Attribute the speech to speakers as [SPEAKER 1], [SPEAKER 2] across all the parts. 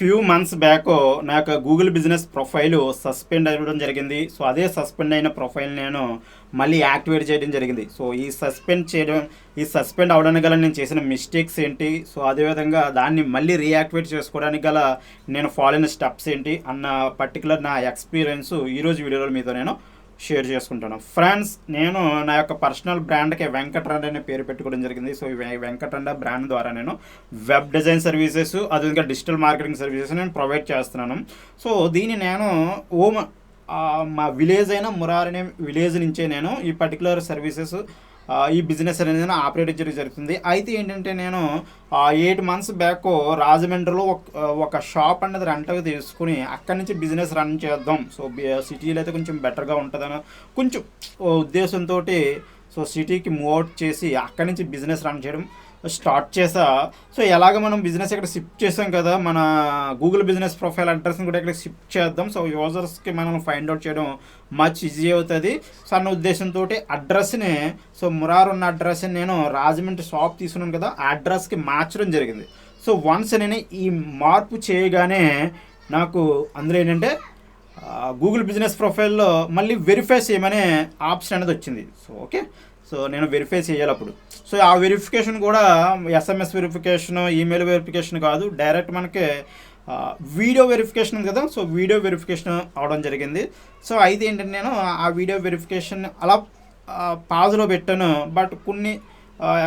[SPEAKER 1] Few months back నా యొక్క Google business profile suspend అవ్వడం జరిగింది. సో అదే సస్పెండ్ అయిన ప్రొఫైల్ నేను మళ్ళీ యాక్టివేట్ చేయడం జరిగింది. సో ఈ సస్పెండ్ అవడానికి గల నేను చేసిన మిస్టేక్స్ ఏంటి, సో అదేవిధంగా దాన్ని మళ్ళీ రీయాక్టివేట్ చేసుకోవడానికి గల నేను ఫాలో అయిన స్టెప్స్ ఏంటి అన్న పర్టికులర్ నా ఎక్స్పీరియన్స్ ఈరోజు వీడియోలో మీతో నేను షేర్ చేసుకుంటాను. ఫ్రెండ్స్, నేను నా యొక్క పర్సనల్ బ్రాండ్కి వెంకటరెడ్డి అనే పేరు పెట్టుకోవడం జరిగింది. సో ఈ వెంకటరెడ్డి బ్రాండ్ ద్వారా నేను వెబ్ డిజైన్ సర్వీసెస్, అదేవిధంగా డిజిటల్ మార్కెటింగ్ సర్వీసెస్ నేను ప్రొవైడ్ చేస్తున్నాను. సో దీన్ని నేను మా విలేజ్ అయిన మురార్ అనే విలేజ్ నుంచే నేను ఈ పర్టికులర్ సర్వీసెస్ ఈ బిజినెస్ అనేది ఆపరేట్ చేయడం జరుగుతుంది. అయితే ఏంటంటే నేను 8 months బ్యాక్ రాజమండ్రిలో ఒక షాప్ అన్నది రెంట్కి తీసుకుని అక్కడి నుంచి బిజినెస్ రన్ చేద్దాం. సో సిటీలో అయితే కొంచెం బెటర్గా ఉంటుందని కొంచెం ఉద్దేశంతో సో సిటీకి మూవ్ అవుట్ చేసి అక్కడి నుంచి బిజినెస్ రన్ చేయడం స్టార్ట్ చేసా. సో ఎలాగ మనం బిజినెస్ ఇక్కడ షిఫ్ట్ చేసాం కదా, మన గూగుల్ బిజినెస్ ప్రొఫైల్ అడ్రస్ని కూడా ఇక్కడ షిఫ్ట్ చేద్దాం. సో యూజర్స్కి మనం ఫైండ్ అవుట్ చేయడం మచ్ ఈజీ అవుతుంది. సో అన్న ఉద్దేశంతో అడ్రస్ని, సో మురార్ ఉన్న అడ్రస్ని నేను రాజమండ్రి షాప్ తీసుకున్నాను కదా, ఆ అడ్రస్కి మార్చడం జరిగింది. సో వన్స్ నేను ఈ మార్పు చేయగానే నాకు అందులో ఏంటంటే గూగుల్ బిజినెస్ ప్రొఫైల్లో మళ్ళీ వెరిఫై చేయమనే ఆప్షన్ అనేది వచ్చింది. సో ఓకే, సో నేను వెరిఫై చేయాలి అప్పుడు. సో ఆ వెరిఫికేషన్ కూడా ఎస్ఎంఎస్ వెరిఫికేషన్, ఈమెయిల్ వెరిఫికేషన్ కాదు, డైరెక్ట్ మనకి వీడియో వెరిఫికేషన్ ఉంది కదా, సో వీడియో వెరిఫికేషన్ అవడం జరిగింది. సో అయితే ఏంటంటే నేను ఆ వీడియో వెరిఫికేషన్ అలా పాజ్లో పెట్టాను. బట్ కొన్ని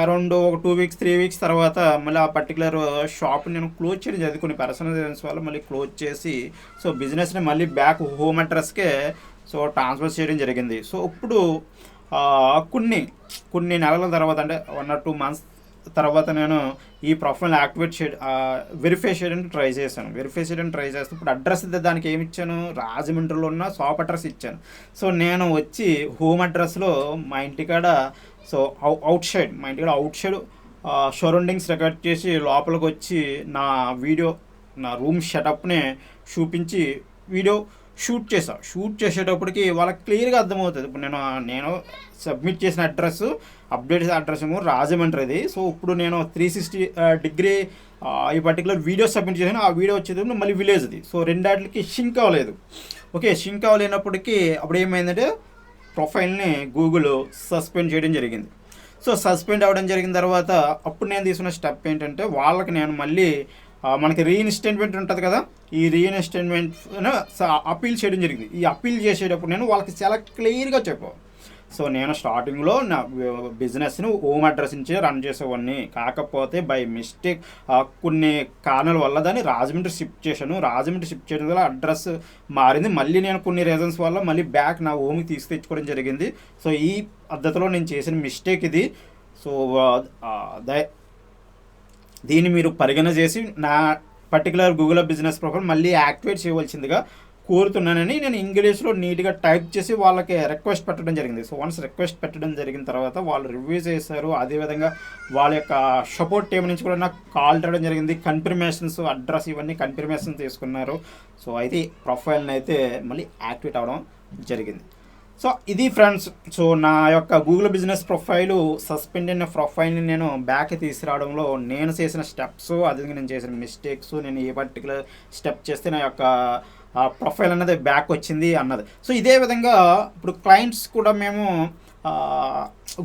[SPEAKER 1] అరౌండ్ ఒక 2 weeks 3 weeks తర్వాత మళ్ళీ ఆ పర్టికులర్ షాప్ నేను క్లోజ్ చేయడం జరిగింది. కొన్ని పర్సనల్ రీజన్స్ వల్ల మళ్ళీ క్లోజ్ చేసి సో బిజినెస్ని మళ్ళీ బ్యాక్ హోమ్ అడ్రస్కే సో ట్రాన్స్ఫర్ చేయడం జరిగింది. సో ఇప్పుడు కొన్ని నెలల తర్వాత, అంటే 1 or 2 months తర్వాత నేను ఈ ప్రొఫైల్ యాక్టివేట్ వెరిఫై చేయడానికి ట్రై చేస్తే ఇప్పుడు అడ్రస్ దానికి ఏమి ఇచ్చాను, రాజమండ్రిలో ఉన్న షాప్ అడ్రస్ ఇచ్చాను. సో నేను వచ్చి హోమ్ అడ్రస్లో మా ఇంటికాడ, సో మా ఇంటికాడ అవుట్ సైడ్ సరౌండింగ్స్ రికార్డ్ చేసి లోపలికి వచ్చి నా రూమ్ షటప్ని చూపించి వీడియో షూట్ చేసేటప్పటికి వాళ్ళకి క్లియర్గా అర్థమవుతుంది. ఇప్పుడు నేను సబ్మిట్ చేసిన అడ్రస్, అప్డేట్ అడ్రస్ ఏమో రాజమండ్రిది. సో ఇప్పుడు నేను 360 ఈ పర్టికులర్ వీడియో సబ్మిట్ చేసాను. ఆ వీడియో వచ్చేది మళ్ళీ విలేజ్ది. సో రెండాటికి షింక్ అవ్వలేదు. ఓకే, షింక్ అవ్వలేనప్పటికీ అప్పుడు ఏమైందంటే ప్రొఫైల్ని గూగుల్ సస్పెండ్ చేయడం జరిగింది. సో సస్పెండ్ అవ్వడం జరిగిన తర్వాత అప్పుడు నేను తీసుకున్న స్టెప్ ఏంటంటే వాళ్ళకి నేను మళ్ళీ మనకి రీఇన్స్టేట్మెంట్ ఉంటుంది కదా, ఈ రీఇన్స్టేట్మెంట్ అప్పీల్ చేయడం జరిగింది. ఈ అప్పీల్ చేసేటప్పుడు నేను వాళ్ళకి చాలా క్లియర్గా చెప్పాను. సో నేను స్టార్టింగ్లో నా బిజినెస్ని హోమ్ అడ్రస్ నుంచే రన్ చేసేవాడిని, కాకపోతే బై మిస్టేక్ కొన్ని కారణాల వల్ల దాన్ని రాజమండ్రి షిఫ్ట్ చేయడం వల్ల అడ్రస్ మారింది. మళ్ళీ నేను కొన్ని రీజన్స్ వల్ల మళ్ళీ బ్యాక్ నా హోమ్కి తెచ్చుకోవడం జరిగింది. సో ఈ పద్ధతిలో నేను చేసిన మిస్టేక్ ఇది. సో దీన్ని మీరు పరిగణ చేసి నా పర్టికులర్ గూగుల్ బిజినెస్ ప్రొఫైల్ మళ్ళీ యాక్టివేట్ చేయవలసిందిగా కోరుతున్నానని నేను ఇంగ్లీష్లో నీట్గా టైప్ చేసి వాళ్ళకి రిక్వెస్ట్ పెట్టడం జరిగింది. సో వన్స్ రిక్వెస్ట్ పెట్టడం జరిగిన తర్వాత వాళ్ళు రివ్యూ చేశారు. అదేవిధంగా వాళ్ళ యొక్క సపోర్ట్ టీం నుంచి కూడా నాకు కాల్ రావడం జరిగింది. కన్ఫర్మేషన్స్, అడ్రస్ ఇవన్నీ కన్ఫర్మేషన్ తీసుకున్నారు. సో అయితే ప్రొఫైల్ని అయితే మళ్ళీ యాక్టివేట్ అవ్వడం జరిగింది. సో ఇది ఫ్రెండ్స్, సో నా యొక్క గూగుల్ బిజినెస్ ప్రొఫైలు సస్పెండ్ అయిన ప్రొఫైల్ని నేను బ్యాక్ తీసుకురావడంలో నేను చేసిన స్టెప్స్, అదేవిధంగా నేను చేసిన మిస్టేక్స్, నేను ఏ పర్టికులర్ స్టెప్ చేస్తే నా యొక్క ప్రొఫైల్ అన్నది బ్యాక్ వచ్చింది అన్నది. సో ఇదే విధంగా ఇప్పుడు క్లయింట్స్ కూడా మేము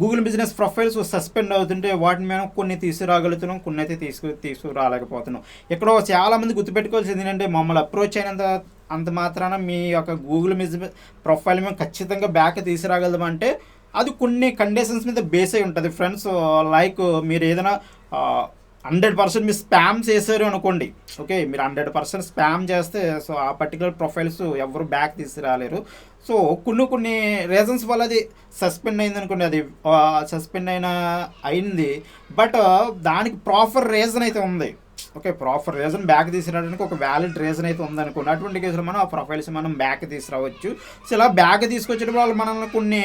[SPEAKER 1] గూగుల్ బిజినెస్ ప్రొఫైల్స్ సస్పెండ్ అవుతుంటే వాటిని మేము కొన్ని తీసుకురాగలుగుతున్నాం, కొన్ని అయితే తీసుకురాలేకపోతున్నాం. ఇక్కడ చాలామంది గుర్తుపెట్టుకోవాల్సింది ఏంటంటే మమ్మల్ని అప్రోచ్ అంత మాత్రాన మీ యొక్క గూగుల్ బిజినెస్ ప్రొఫైల్ మేము ఖచ్చితంగా బ్యాక్ తీసుకురాగలమంటే అది కొన్ని కండిషన్స్ మీద బేస్ అయి ఉంటుంది ఫ్రెండ్స్. లైక్ మీరు ఏదైనా 100% మీరు స్పామ్ చేశారు అనుకోండి, ఓకే, మీరు 100% స్పామ్ చేస్తే సో ఆ పర్టికులర్ ప్రొఫైల్స్ ఎవరు బ్యాక్ తీసుకురాలేరు. సో కొన్ని రీజన్స్ వల్ల అది సస్పెండ్ అయింది అనుకోండి, అది సస్పెండ్ అయింది. బట్ దానికి ప్రాపర్ రీజన్ అయితే ఉంది. ఓకే, ప్రాపర్ రీజన్ బ్యాక్ తీసుకురావడానికి ఒక వ్యాలిడ్ రీజన్ అయితే ఉందనుకోండి, అటువంటి కేసులో మనం ఆ ప్రొఫైల్స్ మనం బ్యాక్ తీసుకురావచ్చు. సో ఇలా బ్యాక్ తీసుకొచ్చేటప్పుడు వాళ్ళు మనల్ని కొన్ని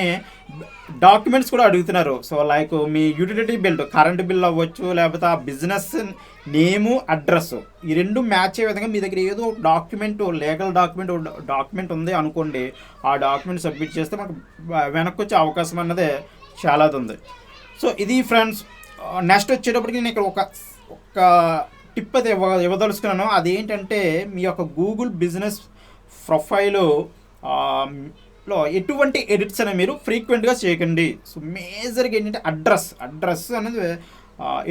[SPEAKER 1] డాక్యుమెంట్స్ కూడా అడుగుతున్నారు. సో లైక్ మీ యూటిలిటీ బిల్, కరెంట్ బిల్ అవ్వచ్చు, లేకపోతే ఆ బిజినెస్ నేము, అడ్రస్, ఈ రెండు మ్యాచ్ అయ్యే విధంగా మీ దగ్గర ఏదో లీగల్ డాక్యుమెంట్ ఉంది అనుకోండి, ఆ డాక్యుమెంట్ సబ్మిట్ చేస్తే మనకు వెనక్కి వచ్చే అవకాశం అన్నదే చాలా ఉంది. సో ఇది ఫ్రెండ్స్. నెక్స్ట్ వచ్చేటప్పటికి నేను ఇక్కడ ఒక టిప్ అయితే ఇవ్వదలుచుకున్నాను. అదేంటంటే మీ యొక్క గూగుల్ బిజినెస్ ప్రొఫైలు లో ఎటువంటి ఎడిట్స్ అనేవి మీరు ఫ్రీక్వెంట్గా చేయకండి. సో మేజర్గా ఏంటంటే అడ్రస్ అనేది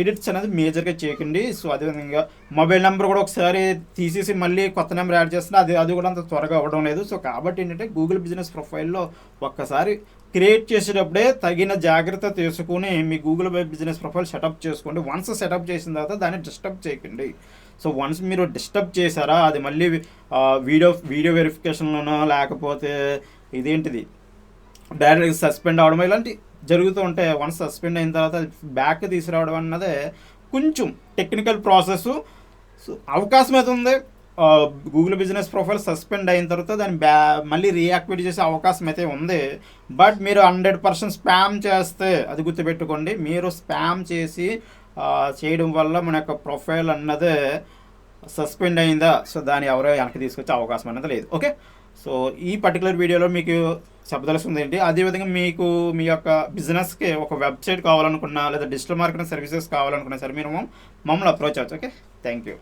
[SPEAKER 1] ఎడిట్స్ అనేది మేజర్గా చేయకండి. సో అదేవిధంగా మొబైల్ నెంబర్ కూడా ఒకసారి తీసేసి మళ్ళీ కొత్త నెంబర్ యాడ్ చేస్తున్నా అది కూడా అంత త్వరగా అవ్వడం లేదు. సో కాబట్టి ఏంటంటే గూగుల్ బిజినెస్ ప్రొఫైల్లో ఒక్కసారి క్రియేట్ చేసేటప్పుడే తగిన జాగ్రత్త తీసుకుని మీ గూగుల్ బిజినెస్ ప్రొఫైల్ సెటప్ చేసుకోండి. వన్స్ సెటప్ చేసిన తర్వాత దాన్ని డిస్టర్బ్ చేయకండి. సో వన్స్ మీరు డిస్టర్బ్ చేశారా అది మళ్ళీ వీడియో వెరిఫికేషన్లోనో లేకపోతే ఇదేంటిది డైరెక్ట్ సస్పెండ్ అవడం ఇలాంటి జరుగుతూ ఉంటాయి. వన్స్ సస్పెండ్ అయిన తర్వాత బ్యాక్ తీసుకురావడం అన్నదే కొంచెం టెక్నికల్ ప్రాసెస్. సో అవకాశం అయితే ఉంది. గూగుల్ బిజినెస్ ప్రొఫైల్ సస్పెండ్ అయిన తర్వాత దాన్ని మళ్ళీ రీయాక్టివేట్ చేసే అవకాశం అయితే ఉంది. బట్ మీరు 100% స్పామ్ చేస్తే అది గుర్తుపెట్టుకోండి. మీరు స్పామ్ చేసి చేయడం వల్ల మన యొక్క ప్రొఫైల్ అన్నదే సస్పెండ్ అయిందా, సో దాన్ని ఎవరో వెనక్కి తీసుకొచ్చే అవకాశం అనేది లేదు. ఓకే, సో ఈ పర్టికులర్ వీడియోలో మీకు చెప్పదలుచుకుంది ఏంటి, అదేవిధంగా మీకు మీ యొక్క బిజినెస్కి ఒక వెబ్సైట్ కావాలనుకున్నా లేదా డిజిటల్ మార్కెటింగ్ సర్వీసెస్ కావాలనుకున్నా సరే మీరు మమ్మల్ని అప్రోచ్ అవ్వచ్చు. Okay, thank you.